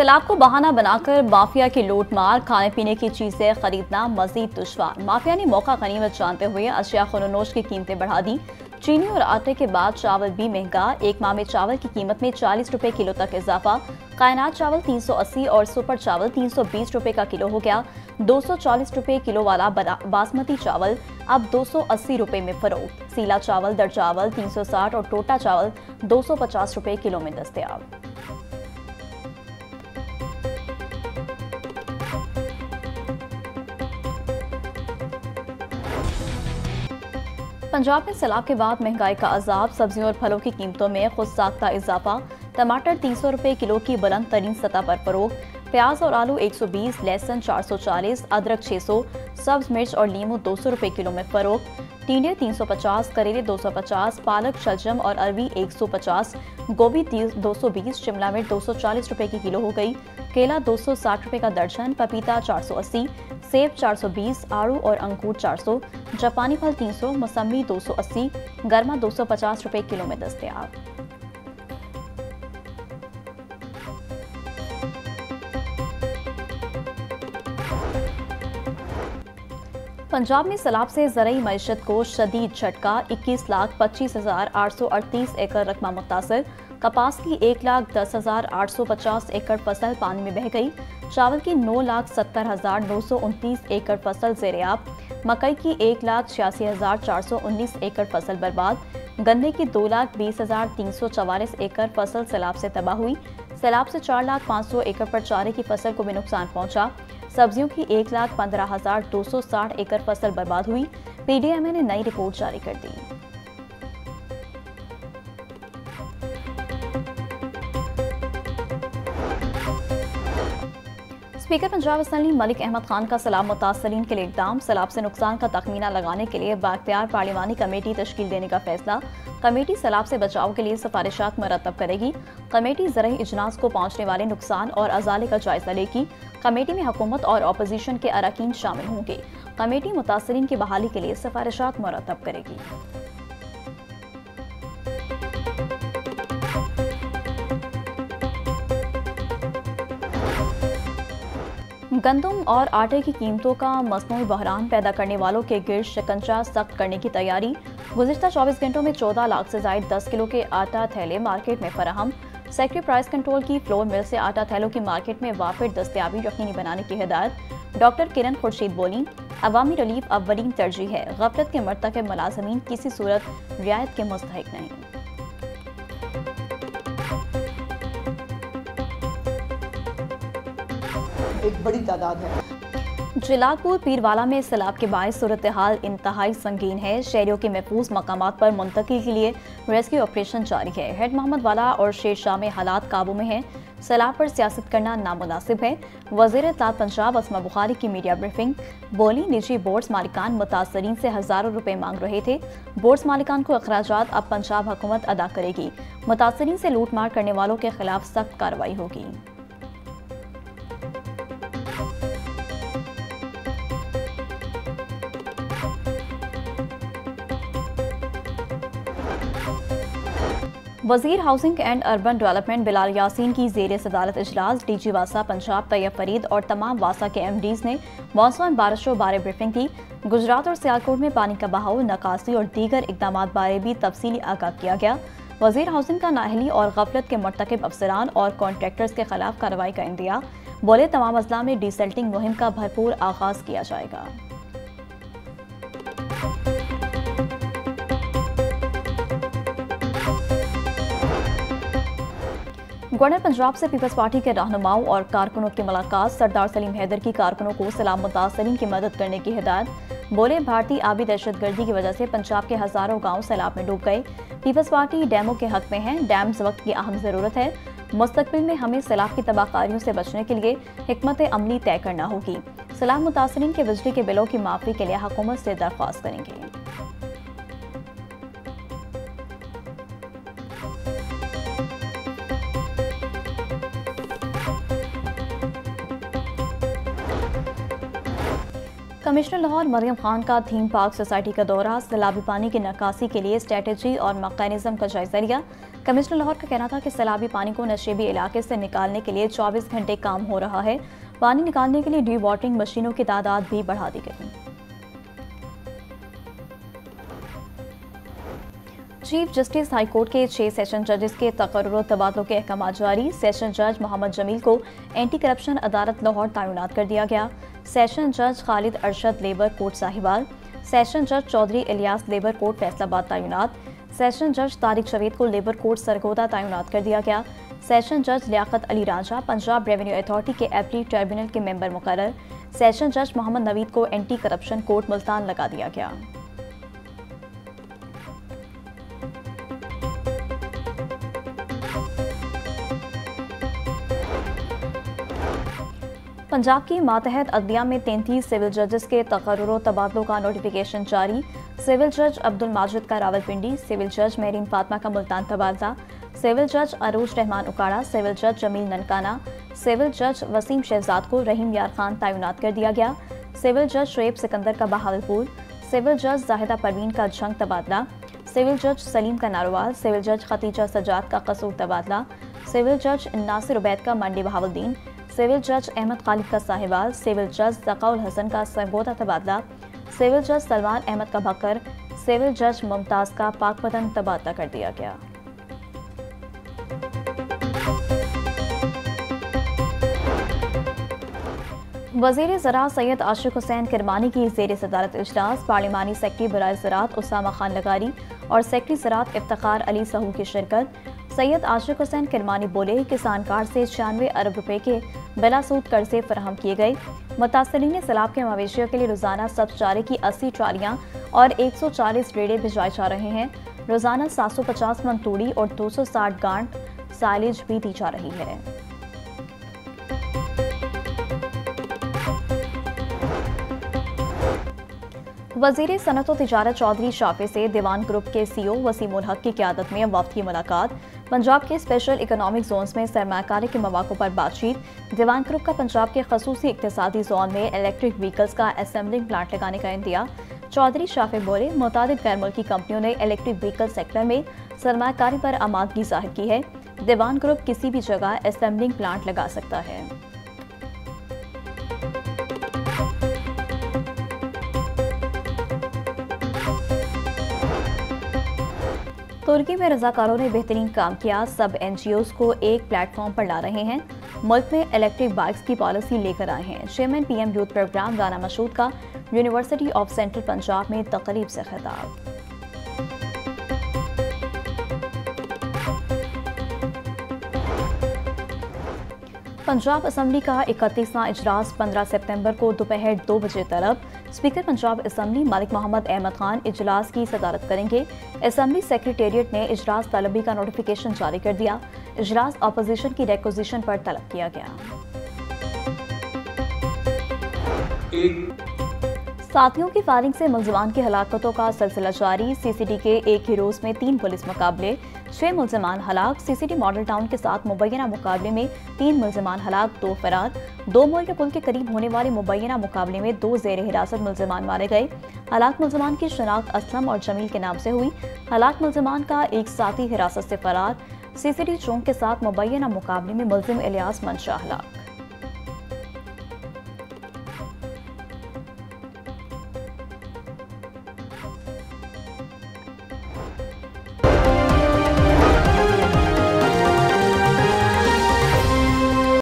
सैलाब को बहाना बनाकर माफिया की लूटमार, खाने पीने की चीजें खरीदना मजीद दुश्वार। माफिया ने मौका गनीमत जानते हुए अशिया खुनोनोश की कीमतें बढ़ा दी। चीनी और आटे के बाद चावल भी महंगा। एक माह में चावल की कीमत में 40 रुपए किलो तक इजाफा। कायनात चावल 380 और सुपर चावल 320 रुपए का किलो हो गया। 240 रुपए किलो वाला बासमती चावल अब 280 रुपए में फरोख्त। सीला चावल, दर चावल 360 और टोटा चावल 250 रुपए किलो में दस्तयाब। पंजाब में सैलाब के बाद महंगाई का अजाब, सब्जियों और फलों की कीमतों में खुद साख्ता इजाफा। टमाटर 300 रुपए किलो की बुलंद तरीन सतह पर फरोख्त। प्याज और आलू 120, लहसुन 440, अदरक 600, सब्ज मिर्च और लीमू 200 रुपए किलो में फरोख्त। टींडे 350, करेले 250, पालक, शलजम और अरवी 150, गोभी 220, शिमला मिर्च 240 रुपए की किलो हो गई। केला 260 रुपए का दर्जन, पपीता 480, सेब 420, आड़ू और अंगूर 400, जापानी फल 300, मौसमी 280, गर्मा 250 रुपए किलो में दस्तयाब। पंजाब में सैलाब से ज़रई मईशत को शदीद झटका। 21,25,838 एकड़ रकबा मुतासर। कपास की 1,10,850 एकड़ फसल पानी में बह गई। चावल की 9,70,929 एकड़ फसल ज़ेर-ए-आब। मकई की 1,86,419 एकड़ फसल बर्बाद। गन्ने की 2,20,344 एकड़ फसल सैलाब से तबाह हुई। सैलाब से 4,05,000 एकड़ पर चारे की फसल को भी नुकसान पहुंचा। सब्जियों की 1,15,260 एकड़ फसल बर्बाद हुई। पीडीएमए ने नई रिपोर्ट जारी कर दी। स्पीकर पंजाब असम्बली मलिक अहमद खान का सैलाब मुतासरीन के लिए इक़दाम। सैलाब से नुकसान का तखमीना लगाने के लिए बाख्तियार पार्लिमानी कमेटी तश्कील देने का फैसला। कमेटी सैलाब से बचाव के लिए सिफारिशात मुरतब करेगी। कमेटी ज़रई इजलास को पहुंचने वाले नुकसान और अजाले का जायजा लेगी। कमेटी में हुकूमत और अपोजिशन के अरकान शामिल होंगे। कमेटी मुतासरीन की बहाली के लिए सिफारिशात मुरतब करेगी। गंदम और आटे की कीमतों का मसनूई बहरान पैदा करने वालों के गिर्द शिकंजा सख्त करने की तैयारी। गुज़िश्ता 24 घंटों में 14 लाख से ज़ायद 10 किलो के आटा थैले मार्केट में फराहम। सेक्रेटरी प्राइस कंट्रोल की फ्लोर मिल से आटा थैलों की मार्केट में वाफिर दस्तयाबी यकीनी बनाने की हिदायत। डॉक्टर किरण खुर्शीद बोली, अवामी रिलीफ अव्वलीन तरजीह है। गफलत के मर्तकब मुलाज़मीन किसी सूरत रियायत के मुस्तहिक नहीं। एक बड़ी तादाद है। जलालपुर पीरवाला में सैलाब के बायस सूरत हाल इंतहाई संगीन है। शहरियों के महफूज मकामात पर मुंतकिल के लिए रेस्क्यू ऑपरेशन जारी है। हेड मोहम्मद वाला और शेर शाह में हालात काबू में हैं। सैलाब पर सियासत करना नामुनासिब है। वज़ीर इत्तलात पंजाब अस्मा बुखारी की मीडिया ब्रीफिंग। बोली, निजी बोर्ड्स मालिकान मुतासरीन से हज़ारों रुपए मांग रहे थे। बोर्ड्स मालिकान को अखराजात अब पंजाब हुकूमत अदा करेगी। मुतासरीन से लूट मार करने वालों के खिलाफ सख्त कार्रवाई होगी। वज़ीर housing and urban development Bilal Yasin की ज़ेर सदारत इजलास। डीजी वासा पंजाब तैयब फरीद और तमाम वासा के MDs ने मौसम बारिशों बारे ब्रीफिंग की। गुजरात और सियालकोट में पानी का बहाव, नकासी और दीगर इकदाम बारे भी तफसीली आगाह किया गया। वज़ीर हाउसिंग का नाअहली और गफलत के मर्तकब अफसरान और कॉन्ट्रैक्टर्स के खिलाफ कार्रवाई का इंदिया। बोले, तमाम अजला में डिसल्टिंग मुहिम का भरपूर आगाज किया जाएगा। गवर्नर पंजाब से पीपल्स पार्टी के रहनुमाओं और कारकुनों की मुलाकात। सरदार सलीम हैदर की कारकुनों को सैलाब मुतासरीन की मदद करने की हिदायत। बोले, भारतीय आबी दहशतगर्दी की वजह से पंजाब के हजारों गांव सैलाब में डूब गए। पीपल्स पार्टी डैमों के हक में है। डैम्स वक्त की अहम जरूरत है। मुस्तकबिल में हमें सैलाब की तबाहकारियों से बचने के लिए हिकमत अमली तय करना होगी। सैलाब मुतासरीन के बिजली के बिलों की माफी के लिए हुकूमत से दरख्वास्त करेंगे। कमिश्नर लाहौर मरियम खान का थीम पार्क सोसाइटी का दौरा, सैलाबी पानी की निकासी के लिए स्ट्रेटजी और मैकेनिज्म का जायजा लिया। कमिश्नर लाहौर का कहना था कि सैलाबी पानी को नशेबी इलाके से निकालने के लिए 24 घंटे काम हो रहा है। पानी निकालने के लिए डी वाटरिंग मशीनों की तादाद भी बढ़ा दी गई। चीफ जस्टिस हाईकोर्ट के 6 सेशन जजेस के तकर्रुर और तबादलों के अहकाम जारी। सेशन जज मोहम्मद जमील को एंटी करप्शन अदालत लाहौर तैनात कर दिया गया। सेशन जज Khalid Arshad labour court Sahiwal, session जज चौधरी इलियास लेबर कोर्ट फैसलाबाद तैनात, सेशन जज तारिक जवेद को लेबर कोर्ट सरगोदा तैनात कर दिया गया। सेशन जज लियाकत अली राजा पंजाब रेवेन्यू अथॉरिटी के एपील ट्रिब्यूनल के मेंबर मुकर्रर। सेशन जज मोहम्मद नवीद को एंटी करप्शन कोर्ट मुल्तान लगा दिया गया। पंजाब की मातहत अदलिया में 33 सिविल जजेस के तकर्रुर तबादलों का नोटिफिकेशन जारी। सिविल जज अब्दुल माजिद का रावलपिंडी, सिविल जज मेरीन फातमा का मुल्तान तबादला, सिविल जज अरूज रहमान उकाड़ा, सिविल जज जमील ननकाना, सिविल जज वसीम शहजाद को रहीम यार खान तैनात कर दिया गया। सिविल जज शुएब सिकंदर का बहावलपुर, सिविल जज जाहिदा परवीन का झंग तबादला, सिविल जज सलीम का नारोवाल, सिविल जज खतीजा सजाद का कसूर तबादला, सिविल जज नासिर उबैद का मंडी बहावुद्दीन, सिविल जज अहमद खालिद का साहिवाल, सिविल जज ज़काउल हसन का सरगोदा तबादला, सिविल जज सलमान अहमद का भक्कर, सिविल जज मुमताज का पाकपतन तबादला कर दिया गया। वज़ीर ज़राअत सैयद आशिक हुसैन किरमानी की ज़ेर सदारत इजलास, पार्लिमानी सेक्रेटरी बराए ज़राअत उसामा खान लगारी और सेक्रेटरी ज़राअत इफ्तिखार अली सहू की शिरकत। सैयद आशिक हुसैन किरमानी बोले, किसान कार्ड से 96 अरब रुपए के बिलासूद कर्जे फराहम किए गए। मुतासरीन सैलाब के मवेशियों के लिए रोजाना सब्ज चारे की 80 ट्रालियां और 140 रेड़े भिजवाए जा रहे हैं। रोजाना 750 मन तूड़ी और 260 गांठ साइलेज भी दी जा रही है। वज़ीर सनअत व तिजारत चौधरी शाफे से दीवान ग्रुप के CEO वसीम उल हक की क़यादत में वफ़द की मुलाकात। पंजाब के स्पेशल इकोनॉमिक जोन्स में सरमाकारी के मौक़ों पर बातचीत। दीवान ग्रुप का पंजाब के खसूसी इक़्तिसादी जोन में इलेक्ट्रिक व्हीकल्स का असेंबलिंग प्लांट लगाने का इंदिया। चौधरी शाफे बोले, मुतादिद गैर मुल्की कंपनियों ने इलेक्ट्रिक व्हीकल सेक्टर में सरमाकारी पर आमादगी ज़ाहिर की है। दीवान ग्रुप किसी भी जगह असेंबलिंग प्लांट लगा सकता है। तुर्की में रजाकारों ने बेहतरीन काम किया, सब NGOs को एक प्लेटफॉर्म पर ला रहे हैं। मुल्क में इलेक्ट्रिक बाइक्स की पॉलिसी लेकर आए हैं। Chairman PM youth programme Rana Mashhood का यूनिवर्सिटी ऑफ सेंट्रल पंजाब में तकरीब से खिताब। पंजाब असम्बली का 31वां इजलास 15 सितंबर को दोपहर 2 बजे तलब। स्पीकर पंजाब असम्बली मलिक मोहम्मद अहमद खान इजलास की सदारत करेंगे। असम्बली सेक्रेटेरिएट ने इजलास तलबी का नोटिफिकेशन जारी कर दिया। इजलास अपोजिशन की रिक्वेजिशन पर तलब किया गया। साथियों की फायरिंग से मुलजमान की हलाकतों का सिलसिला जारी। CCD के एक ही रोज में 3 पुलिस मुकाबले, 6 मुलजमान हलाक। CCD मॉडल टाउन के साथ मुबैना मुकाबले में 3 मुलजमान हलाक, 2 फरार। 2 मोल के पुल के करीब होने वाले मुबैना मुकाबले में 2 ज़ेर हिरासत मुलजमान मारे गए। हलाक मुलजमान की शनाख्त असलम और जमील के नाम से हुई। हलाक मुलजमान का एक साथी हिरासत से फरार। CCD चौक के साथ मुबैना मुकाबले में मुलजिम इलियास मंशा हलाक।